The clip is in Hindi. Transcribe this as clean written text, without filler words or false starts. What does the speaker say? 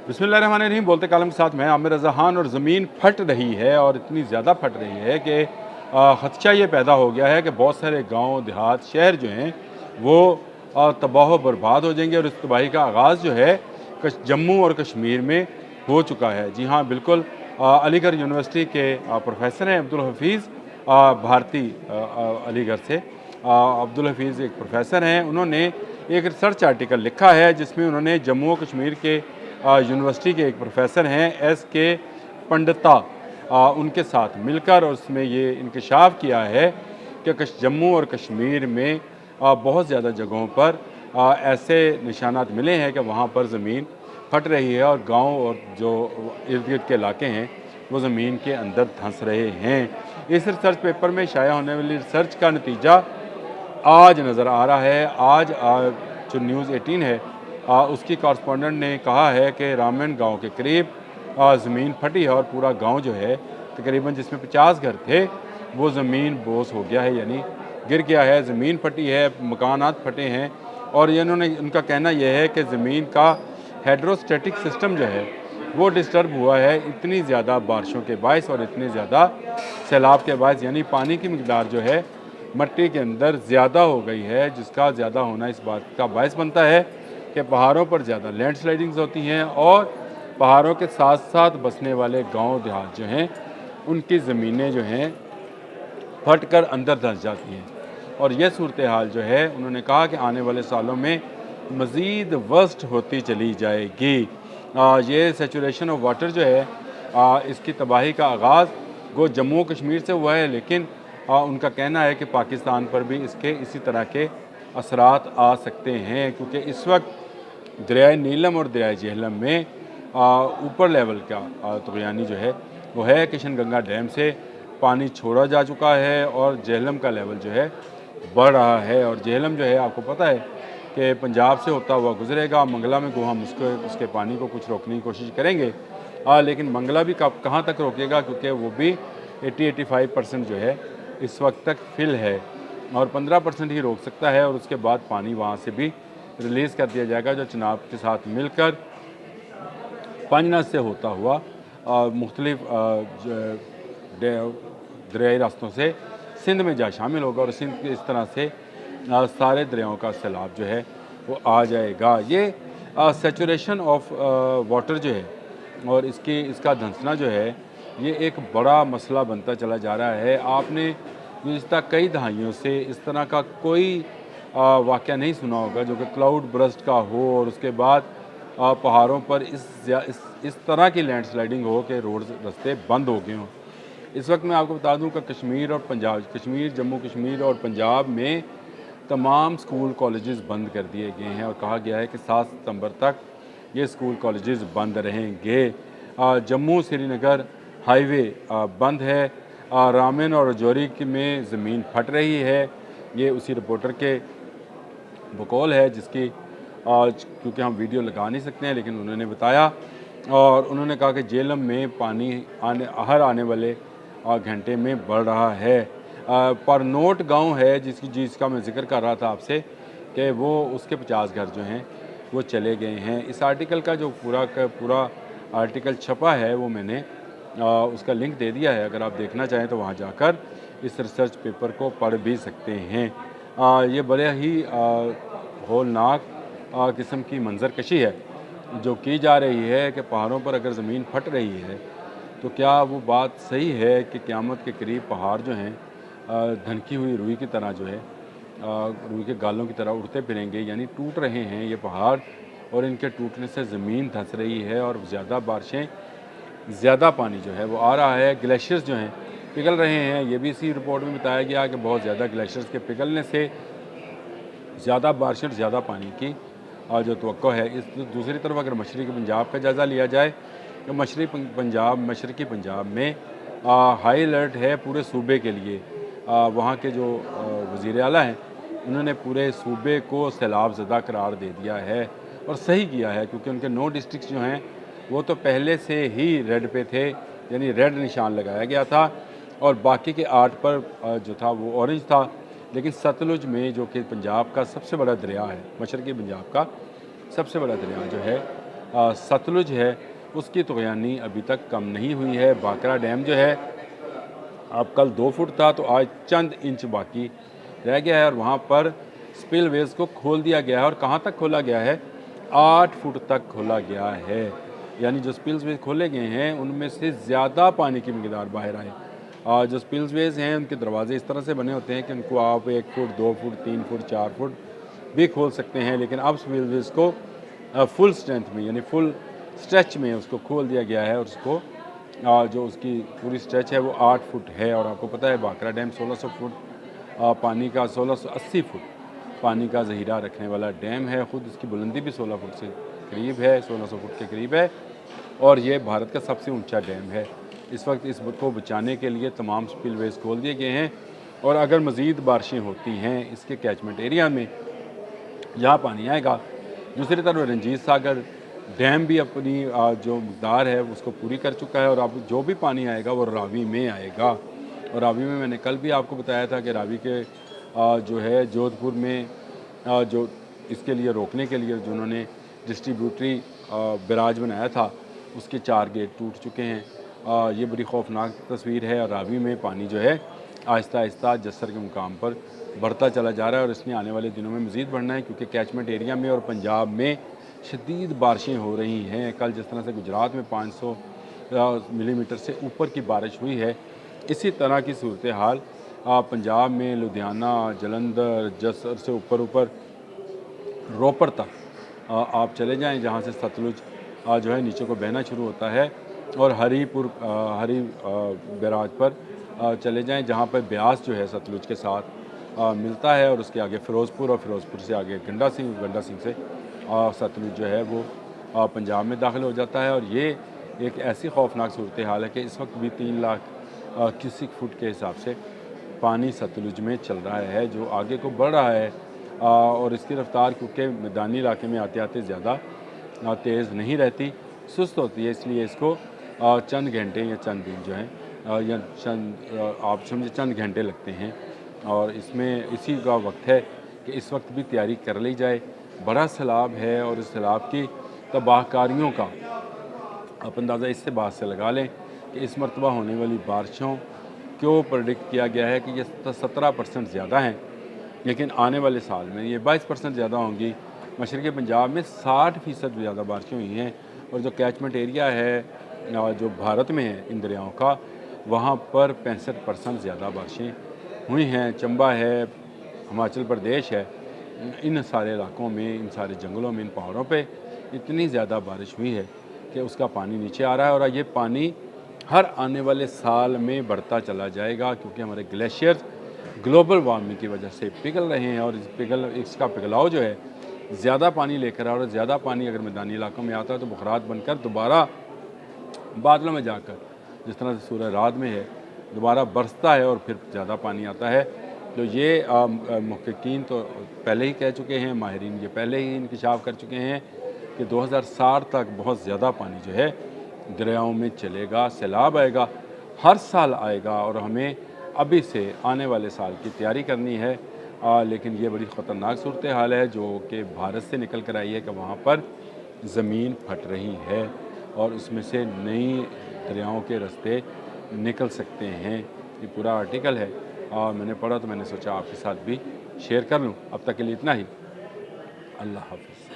बिस्मिल्लाहिर्रहमानिर्रहीम। बोलते कालम के साथ मैं आमिर रज़ा खान। और ज़मीन फट रही है और इतनी ज़्यादा फट रही है कि ख़दशा ये पैदा हो गया है कि बहुत सारे गांव देहात शहर जो हैं वो तबाह बर्बाद हो जाएंगे। और इस तबाही का आगाज़ जो है जम्मू और कश्मीर में हो चुका है। जी हाँ, बिल्कुल। अलीगढ़ यूनिवर्सिटी के प्रोफेसर हैं अब्दुल हफीज़ भारती, अलीगढ़ से अब्दुल हफीज़ एक प्रोफेसर हैं। उन्होंने एक रिसर्च आर्टिकल लिखा है जिसमें उन्होंने जम्मू और कश्मीर के यूनिवर्सिटी के एक प्रोफेसर हैं एस.के. पंडिता, उनके साथ मिलकर और उसमें ये इंकशाफ किया है कि जम्मू और कश्मीर में बहुत ज़्यादा जगहों पर ऐसे निशानात मिले हैं कि वहाँ पर ज़मीन फट रही है और गांव और जो इर्द गिर्द के इलाके हैं वो ज़मीन के अंदर धंस रहे हैं। इस रिसर्च पेपर में शाया होने वाली रिसर्च का नतीजा आज नज़र आ रहा है। आज जो न्यूज़ 18 है उसकी कॉरस्पॉन्डेंट ने कहा है कि रामन गांव के करीब ज़मीन फटी है और पूरा गांव जो है तकरीबन जिसमें 50 घर थे वो ज़मीन बोस हो गया है, यानी गिर गया है। ज़मीन फटी है, मकानात फटे हैं। और ये उनका कहना यह है कि ज़मीन का हाइड्रोस्टेटिक सिस्टम जो है वो डिस्टर्ब हुआ है इतनी ज़्यादा बारिशों के बायस और इतनी ज़्यादा सैलाब के बायस, यानी पानी की मकदार जो है मिट्टी के अंदर ज़्यादा हो गई है, जिसका ज़्यादा होना इस बात का बायस बनता है कि पहाड़ों पर ज़्यादा लैंडस्लाइडिंग्स होती हैं और पहाड़ों के साथ साथ बसने वाले गांव देहात जो हैं उनकी ज़मीनें जो हैं फट कर अंदर धंस जाती हैं। और यह सूरत हाल जो है उन्होंने कहा कि आने वाले सालों में मज़ीद वर्स्ट होती चली जाएगी। ये सेचुरेशन ऑफ वाटर जो है इसकी तबाही का आगाज़ वो जम्मू कश्मीर से हुआ है, लेकिन उनका कहना है कि पाकिस्तान पर भी इसके इसी तरह के असरात आ सकते हैं, क्योंकि इस वक्त दरियाए नीलम और दरियाए झेलम में ऊपर लेवल का तुगयानी जो है वो है। किशन गंगा डैम से पानी छोड़ा जा चुका है और झेलम का लेवल जो है बढ़ रहा है। और झेलम जो है आपको पता है कि पंजाब से होता हुआ गुजरेगा। मंगला में को हम उसके पानी को कुछ रोकने की कोशिश करेंगे, लेकिन मंगला भी कहाँ तक रोकेगा, क्योंकि वो भी 80-85% जो है इस वक्त तक फिल है और 15% ही रोक सकता है। और उसके बाद पानी वहाँ से भी रिलीज़ कर दिया जाएगा, जो चनाब के साथ मिलकर पंजनस से होता हुआ मुख्तलिफ दरियाई रास्तों से सिंध में जा शामिल होगा और सिंध के इस तरह से सारे दरियाओं का सैलाब जो है वो आ जाएगा। ये सेचुरेशन ऑफ वाटर जो है और इसका धंसना जो है ये एक बड़ा मसला बनता चला जा रहा है। आपने गुज़िश्ता कई दहाइयों से इस तरह का कोई वाक़या नहीं सुना होगा जो कि क्लाउड बर्स्ट का हो और उसके बाद पहाड़ों पर इस तरह की लैंडस्लाइडिंग हो कि रोड रास्ते बंद हो गए हों। इस वक्त मैं आपको बता दूं कि जम्मू कश्मीर और पंजाब में तमाम स्कूल कॉलेजेस बंद कर दिए गए हैं और कहा गया है कि 7 सितंबर तक ये स्कूल कॉलेजेस बंद रहेंगे। जम्मू श्रीनगर हाईवे बंद है। रामन और रजौरी में ज़मीन फट रही है। ये उसी रिपोर्टर के बकौल है, जिसकी आज क्योंकि हम वीडियो लगा नहीं सकते हैं, लेकिन उन्होंने बताया और उन्होंने कहा कि झेलम में पानी हर आने वाले घंटे में बढ़ रहा है। परनोट गांव है जिसका मैं जिक्र कर रहा था आपसे कि वो उसके 50 घर जो हैं वो चले गए हैं। इस आर्टिकल का जो पूरा आर्टिकल छपा है वो मैंने उसका लिंक दे दिया है। अगर आप देखना चाहें तो वहाँ जाकर इस रिसर्च पेपर को पढ़ भी सकते हैं। ये बड़े ही होलनाक किस्म की मंजरकशी है जो की जा रही है कि पहाड़ों पर अगर ज़मीन फट रही है तो क्या वो बात सही है कि क़यामत के करीब पहाड़ जो हैं धनकी हुई रुई की तरह जो है रुई के गालों की तरह उड़ते फिरेंगे, यानी टूट रहे हैं ये पहाड़ और इनके टूटने से ज़मीन धंस रही है और ज़्यादा बारिशें, ज़्यादा पानी जो है वो आ रहा है। ग्लेशियर्स जो हैं पिघल रहे हैं। ये भी इसी रिपोर्ट में बताया गया कि बहुत ज़्यादा ग्लेशियर्स के पिघलने से ज़्यादा बारिश और ज़्यादा पानी की जो तवक्को है। इस दूसरी तरफ अगर मशरक़ी पंजाब का जायज़ा लिया जाए तो मशरक़ी पंजाब में हाई अलर्ट है पूरे सूबे के लिए। वहाँ के जो वज़ीर आला हैं उन्होंने पूरे सूबे को सैलाब ज़दा करार दे दिया है और सही किया है, क्योंकि उनके 9 डिस्ट्रिक्ट जो हैं वो तो पहले से ही रेड पे थे, यानी रेड निशान लगाया गया था और बाकी के 8 पर जो था वो ऑरेंज था। लेकिन सतलुज में जो कि पंजाब का सबसे बड़ा दरिया है, मशरक़ी पंजाब का सबसे बड़ा दरिया जो है सतलुज है उसकी तुग़यानी अभी तक कम नहीं हुई है। भाखड़ा डैम जो है अब कल 2 फुट था तो आज चंद इंच बाकी रह गया है और वहाँ पर स्पिलवेज़ को खोल दिया गया है और कहाँ तक खोला गया है? 8 फुट तक खोला गया है। यानी जो स्पिलवेज़ खोले गए हैं उनमें से ज़्यादा पानी की मिक़दार बाहर आए। जो स्पिलवेज़ हैं उनके दरवाज़े इस तरह से बने होते हैं कि उनको आप 1 फुट, 2 फुट, 3 फुट, 4 फुट भी खोल सकते हैं, लेकिन अब स्पिलवेज़ को फुल स्ट्रेंथ में यानी फुल स्ट्रेच में उसको खोल दिया गया है और उसको जो उसकी पूरी स्ट्रेच है वो 8 फुट है। और आपको पता है भाखड़ा डैम 1600 फुट पानी का 1680 फुट पानी का ज़ख़ीरा रखने वाला डैम है। ख़ुद इसकी बुलंदी भी 16 फुट से करीब है, 1600 फुट के करीब है और ये भारत का सबसे ऊंचा डैम है। इस वक्त इसको बचाने के लिए तमाम स्पिलवेज़ खोल दिए गए हैं और अगर मज़ीद बारिशें होती हैं इसके कैचमेंट एरिया में जहाँ पानी आएगा, दूसरी तरफ रंजीत सागर डैम भी अपनी जो मकदार है उसको पूरी कर चुका है और अब जो भी पानी आएगा वो रावी में आएगा। और रावी में मैंने कल भी आपको बताया था कि रावी के जो है जोधपुर में जो इसके लिए रोकने के लिए जिन्होंने डिस्ट्रीब्यूटरी बैराज बनाया था उसके 4 गेट टूट चुके हैं। ये बड़ी खौफनाक तस्वीर है और रावी में पानी जो है आहिस्ता आहिस्ता जस्सर के मुकाम पर बढ़ता चला जा रहा है और इसने आने वाले दिनों में मज़ीद बढ़ना है क्योंकि कैचमेंट एरिया में और पंजाब में शदीद बारिशें हो रही हैं। कल जिस तरह से गुजरात में 500 मिलीमीटर से ऊपर की बारिश हुई है, इसी तरह की सूरत हाल पंजाब में लुधियाना, जलंधर, जस्सर से ऊपर रोपड़ तक आप चले जाएं जहां से सतलुज जो है नीचे को बहना शुरू होता है और हरी बैराज पर चले जाएं जहां पर ब्यास जो है सतलुज के साथ मिलता है और उसके आगे फ़िरोज़पुर और फ़िरोज़पुर से आगे गंडा सिंह से सतलुज जो है वो पंजाब में दाखिल हो जाता है। और ये एक ऐसी खौफनाक सूरत हाल है कि इस वक्त भी 3 लाख क्यूसिक फुट के हिसाब से पानी सतलुज में चल रहा है जो आगे को बढ़ रहा है और इसकी रफ्तार क्योंकि मैदानी इलाके में आते आते ज़्यादा तेज़ नहीं रहती, सुस्त होती है, इसलिए इसको चंद घंटे या चंद दिन जो हैं या चंद आप समझे चंद घंटे लगते हैं और इसमें इसी का वक्त है कि इस वक्त भी तैयारी कर ली जाए। बड़ा सैलाब है और इस सैलाब की तबाहकारियों का आप अंदाज़ा इससे बात से लगा लें कि इस मरतबा होने वाली बारिशों को प्रेडिक्ट किया गया है कि ये 17% ज़्यादा हैं, लेकिन आने वाले साल में ये 22% ज़्यादा होंगी। मशरक़ी पंजाब में 60% ज़्यादा बारिशें हुई हैं और जो कैचमेंट एरिया है जो भारत में है इन दरियाओं का, वहाँ पर 65% ज़्यादा बारिशें हुई हैं। चंबा है, हिमाचल प्रदेश है, इन सारे इलाकों में, इन सारे जंगलों में, इन पहाड़ों पे इतनी ज़्यादा बारिश हुई है कि उसका पानी नीचे आ रहा है और ये पानी हर आने वाले साल में बढ़ता चला जाएगा क्योंकि हमारे ग्लेशियर्स ग्लोबल वार्मिंग की वजह से पिघल रहे हैं और इसका पिघलाव जो है ज़्यादा पानी लेकर और ज़्यादा पानी अगर मैदानी इलाकों में आता है तो बुखरात बनकर दोबारा बादलों में जाकर जिस तरह से सूरज रात में है दोबारा बरसता है और फिर ज़्यादा पानी आता है। तो ये मुहक्किकीन तो पहले ही कह चुके हैं, माहिरीन ये पहले ही इंकशाफ कर चुके हैं कि 2060 तक बहुत ज़्यादा पानी जो है दरियाओं में चलेगा, सैलाब आएगा, हर साल आएगा और हमें अभी से आने वाले साल की तैयारी करनी है। लेकिन ये बड़ी ख़तरनाक सूरत हाल है जो कि भारत से निकल कर आई है कि वहाँ पर ज़मीन फट रही है और उसमें से नई दरियाओं के रास्ते निकल सकते हैं। ये पूरा आर्टिकल है और मैंने पढ़ा तो मैंने सोचा आपके साथ भी शेयर कर लूँ। अब तक के लिए इतना ही। अल्लाह हाफ़िज़।